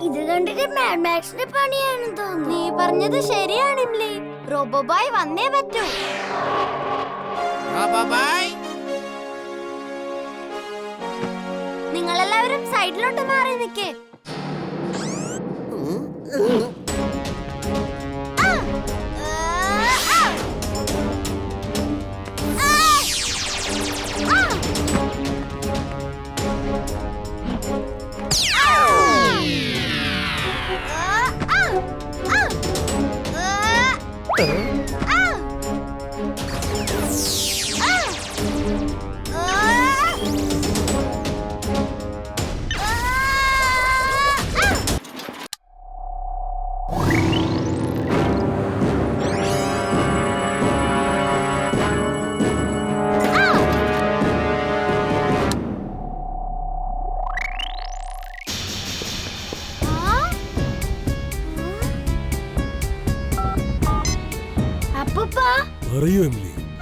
ഇത് കണ്ടിട്ട് മാഡ് മാക്സിന്റെ പണിയാണെന്ന് തോന്നുന്നു. നീ പറഞ്ഞത് ശരിയാണ് ഇംലി. റോബോബോയ് വന്നേ പറ്റൂ. നിങ്ങളെല്ലാവരും സൈഡിലോട്ട് മാറി നിൽക്കേ.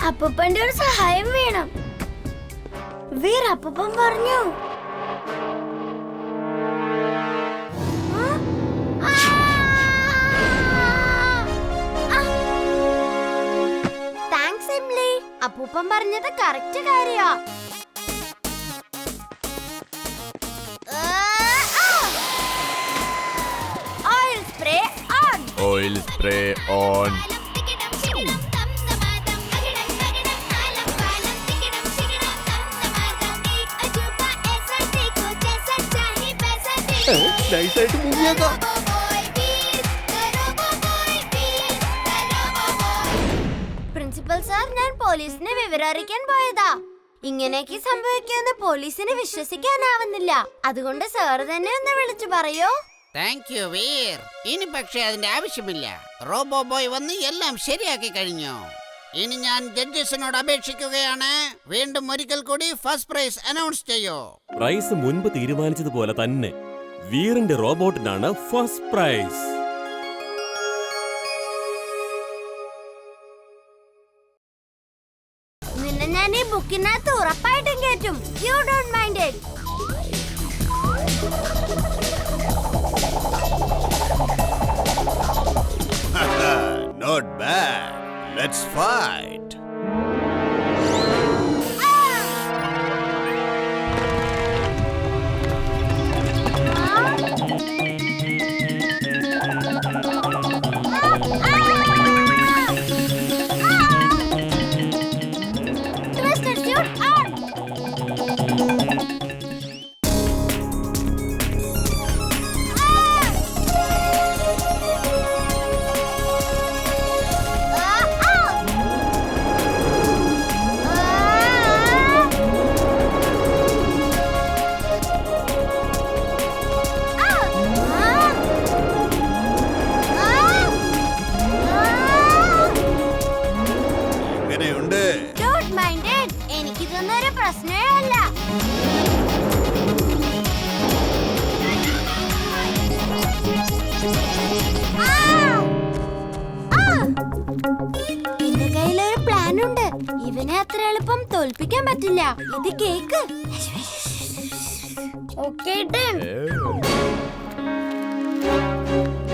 അപ്പൂപ്പന്റെ ഒരു സഹായം വേണം. വീർ അപ്പൂപ്പൻ പറഞ്ഞു. താങ്ക്സ് ഇംലി. അപ്പൂപ്പൻ പറഞ്ഞത് കറക്റ്റ് കാര്യാ. Oil spray on. Oil spray on. നൈസായിട്ട് മുങ്ങിയേക്കാം. പ്രിൻസിപ്പൽ സാർ, ഞാൻ പോലീസിനെ വിവരം അറിയിക്കാൻ പോയതാ. ഇങ്ങനെയൊക്കെ സംഭവിക്കുമെന്ന് പോലീസിന് വിശ്വസിക്കാനാവുന്നില്ല. അതുകൊണ്ട് സാർ തന്നെ ഒന്ന് വിളിച്ചു പറയോ? Thank you Veer. ഇനി പക്ഷേ അതിന്റെ ആവശ്യമില്ല. റോബോ ബോയ് വന്ന് എല്ലാം ശരിയാക്കി കഴിഞ്ഞു. ഇനി ഞാൻ ജഡ്ജസിനോട് അപേക്ഷിക്കുകയാണ്, വീണ്ടും ഒരിക്കൽ കൂടി ഫസ്റ്റ് പ്രൈസ് അനൗൺസ് ചെയ്യൂ. പ്രൈസ് മുൻപ് തീരുമാനിച്ചതുപോലെ തന്നെ വീറിന്റെ റോബോട്ടിനാണ് ഫസ്റ്റ് പ്രൈസ്. നിന്നെ ഞാൻ ഈ ബുക്കിനകത്ത് ഉറപ്പായിട്ടും കേറ്റും. You don't mind it. Not bad. Let's fight. എനിക്കിതൊന്നും പ്രശ്നമേ അല്ല. എന്റെ കയ്യിലൊരു പ്ലാൻ ഉണ്ട്. ഇവനെ അത്ര എളുപ്പം തോൽപ്പിക്കാൻ പറ്റില്ല. ഇത് കേക്ക്.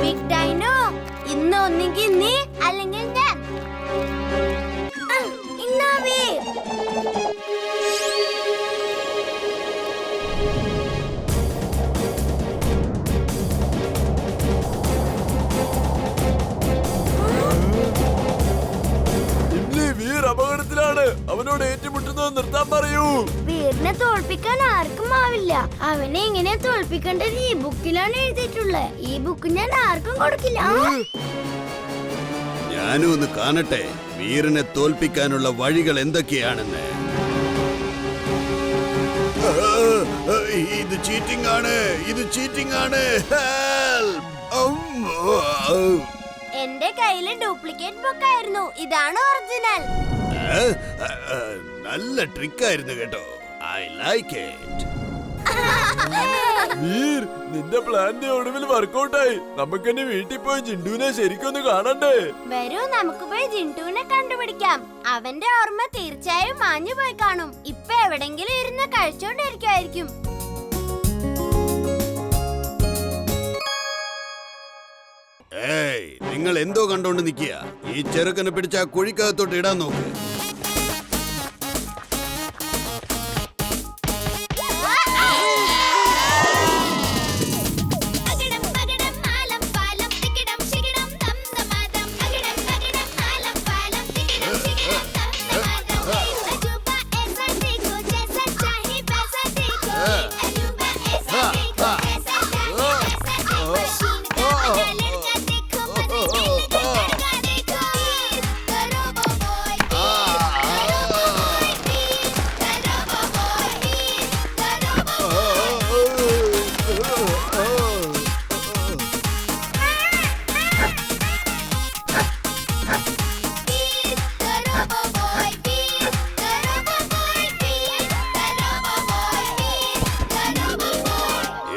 ബിഗ് ഡൈനോ, ഇന്ന് ഒന്നെങ്കിൽ നീ അല്ലെങ്കിൽ ഞാൻ. അപകടത്തിലാണ്. അവനോട് ഏറ്റുമുട്ടുന്നത് നിർത്താൻ പറയൂ. വീറിനെ തോൽപ്പിക്കാൻ ആർക്കും ആവില്ല. അവനെ എങ്ങനെ തോൽപ്പിക്കേണ്ടത് ഈ ബുക്കിലാണ് എഴുതിയിട്ടുള്ളത്. ഈ ബുക്ക് ഞാൻ ആർക്കും കൊടുക്കില്ല. ഞാനും ഒന്ന് കാണട്ടെ വീറിനെ തോൽപ്പിക്കാനുള്ള വഴികൾ എന്തൊക്കെയാണെന്ന്. ഇത് ചീറ്റിംഗ് ആണ്, ഇത് ചീറ്റിംഗ് ആണ്. എന്റെ കയ്യില് ഡ്യൂപ്ലിക്കേറ്റ് ബുക്ക് ആയിരുന്നു. ഇതാണ് ഒറിജിനൽ. നല്ല ട്രിക്കായിരുന്നു കേട്ടോ. I like it. വീർ, നിന്റെ പ്ലാന്റെ ഒടുവിൽ വർക്കൗട്ടായി. നമുക്കെന്നെ വീട്ടിൽ പോയി ജിണ്ടുവിനെ ശരിക്കൊന്ന് കാണണ്ടേ? വരൂ, നമുക്ക് പോയി ജിണ്ടുവിനെ കണ്ടുപിടിക്കാം. അവന്റെ ഓർമ്മ തീർച്ചയായും മാഞ്ഞു പോയി കാണും. ഇപ്പൊ എവിടെങ്കിലും ഇരുന്ന് കഴിച്ചോണ്ടിരിക്കുമായിരിക്കും. ഏയ്, നിങ്ങൾ എന്തോ കണ്ടോണ്ട് നിക്കുക. ഈ ചെറുക്കനെ പിടിച്ച ആ കുഴിക്കകത്തോട്ട് ഇടാൻ നോക്ക്.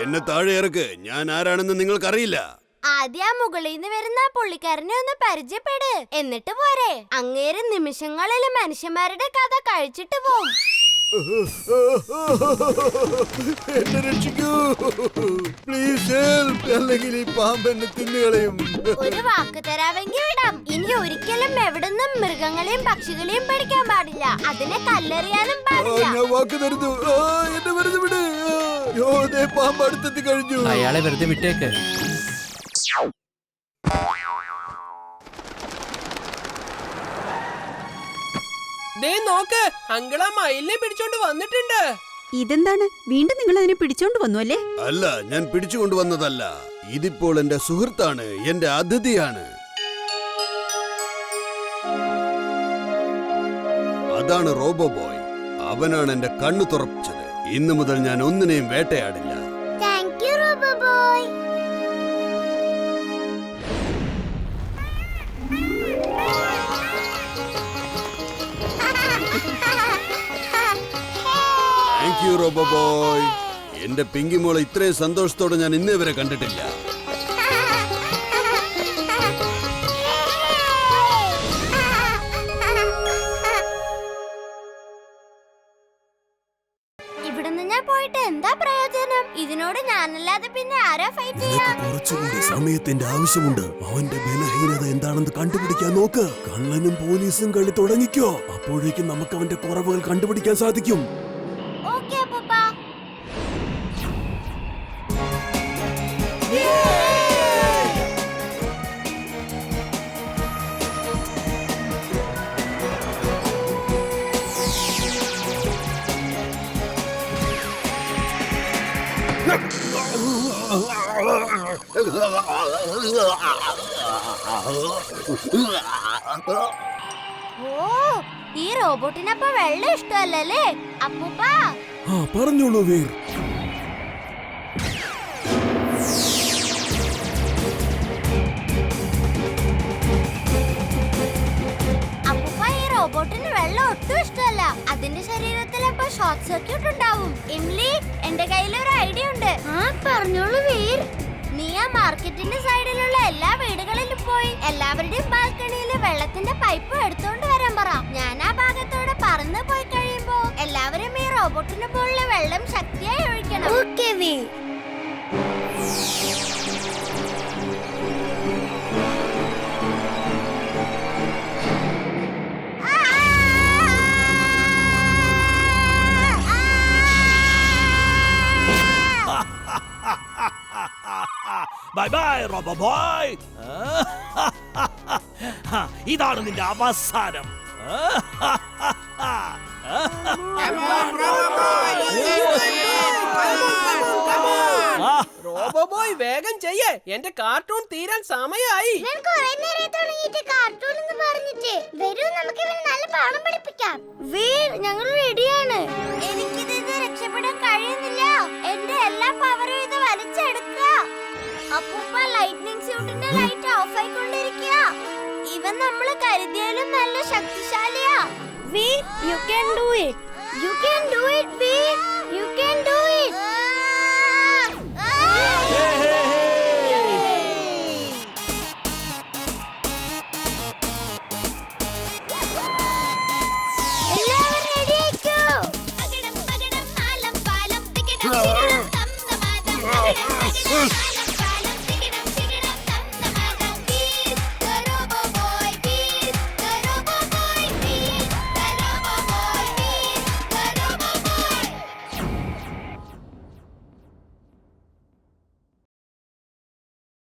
എന്നെ താഴെ ഇറക്ക്. ഞാൻ ആരാണെന്ന് നിങ്ങൾക്കറിയില്ല. ആദ്യം മുകളിൽ നിന്ന് വരുന്ന പുള്ളിക്കാരനെ ഒന്ന് പരിചയപ്പെട്, എന്നിട്ട് പോരെ. അങ്ങേര് നിമിഷങ്ങളിൽ മനുഷ്യന്മാരുടെ കഥ കഴിച്ചിട്ട് പോവും. എന്നെ രക്ഷിക്കൂ, പ്ലീസ് ഹെൽപ്പ്, അല്ലെങ്കിൽ ഈ പാമ്പെന്നെ തിന്നുകളയും. ഒരു വാക്ക് തരാമെങ്കിൽ വിടാം. ഇനി ഒരിക്കലും എവിടുന്നും മൃഗങ്ങളെയും പക്ഷികളെയും പിടിക്കാൻ പാടില്ല. അതിനെ കല്ലെറിയാനും പാടില്ല. ഞാൻ വാക്ക് തരുന്നു. എന്നെ വെറുതെ വിട്. പാമ്പ് അടുത്തെത്തി കഴിഞ്ഞു. അയാളെ വെറുതെ വിട്ടേക്ക്. ദേ നോക്ക്, അങ്കിളാ മയിലിനെ പിടിച്ചോണ്ട് വന്നിട്ടുണ്ട്. ഇതെന്താണ്? വീണ്ടും നിങ്ങൾ അതിനെ പിടിച്ചോണ്ട് വന്നു അല്ലേ? അല്ല, ഞാൻ പിടിച്ചുകൊണ്ടുവന്നതല്ല. ഇതിപ്പോൾ എന്റെ സുഹൃത്താണ്, എന്റെ അതിഥിയാണ്. അതാണ് റോബോ ബോയ്. അവനാണ് എന്റെ കണ്ണു തുറപ്പിച്ചത്. ഇന്നു മുതൽ ഞാൻ ഒന്നിനെയും വേട്ടയാടില്ല. Thank you robo boy. Thank you robo boy. എന്റെ പിങ്കി മോളെ ഇത്രയും സന്തോഷത്തോടെ ഞാൻ ഇന്നേ വരെ കണ്ടിട്ടില്ല. ഇവിടുന്ന് ഞാൻ പോയിട്ട് എന്താ പ്രയോജനം? ഇതിനോട് ഞാനല്ലാതെ പിന്നെ ആരാ ഫൈറ്റ് ചെയ്യാ? കുറച്ചുകൂടി സമയത്തിന്റെ ആവശ്യമുണ്ട്. അവന്റെ ബലഹീനത എന്താണെന്ന് കണ്ടുപിടിക്കാൻ നോക്ക്. കള്ളനും പോലീസും കളി തുടങ്ങിക്കോ. അപ്പോഴേക്കും നമുക്ക് അവന്റെ കുറവുകൾ കണ്ടുപിടിക്കാൻ സാധിക്കും. ഓക്കേ അപ്പൂപ്പ. ഓ, ഈ റോബോട്ടിനപ്പോ വെള്ളം ഇഷ്ടമല്ലേ അപ്പൂപ്പ? പറഞ്ഞോളൂ വീർ. അപ്പൂപ്പ, ഈ റോബോട്ടിന് വെള്ളം ഒട്ടും ഇഷ്ടമല്ല. അതിന്റെ ശരീരത്തിൽ അപ്പൊ ഷോർട്ട് സർക്യൂട്ട് ഉണ്ടാവും. ഇംലി, എന്റെ കയ്യിൽ ഒരു ഐഡിയ ഉണ്ട്. പറഞ്ഞോളൂ വീർ. നീ ആ മാർക്കറ്റിന്റെ സൈഡിലുള്ള എല്ലാ വീടുകളിലും പോയി എല്ലാവരുടെയും ബാൽക്കണിയിൽ വെള്ളത്തിന്റെ പൈപ്പ് എടുത്തോണ്ട് വരാൻ പറ. ഞാൻ ആ ഭാഗത്തോടെ പറന്ന് പോയി കഴിയുമ്പോ എല്ലാവരും ഈ റോബോട്ടിന് പോലുള്ള വെള്ളം ശക്തിയായി ഒഴിക്കണം. Okay Veer. Bye bye robo boy. ഇതാണ് നിന്റെ അവസാനം. റോബോ ബോയ് വേഗം ചെയ്യേ, എന്റെ കാർട്ടൂൺ തീരാൻ സമയായി. ഞങ്ങൾ റെഡിയാണ്. എനിക്കിത് രക്ഷപ്പെടാൻ കഴിയുന്നില്ല. എന്റെ എല്ലാ പവറും ഇത് വലിച്ചെടുക്കുക. അപ്പൂപ്പ, ലൈറ്റ്നിങ് സ്യൂട്ടിന്റെ ലൈറ്റ് ഓഫ് ആയിക്കൊണ്ടിരിക്കുക. ഇവൻ നമ്മള് കരുതിയാലും നല്ല ശക്തിശാലിയാ. Veer, you can do it. You can do it, Veer. You can do it. എല്ലാവരും ready ആയിക്കോ.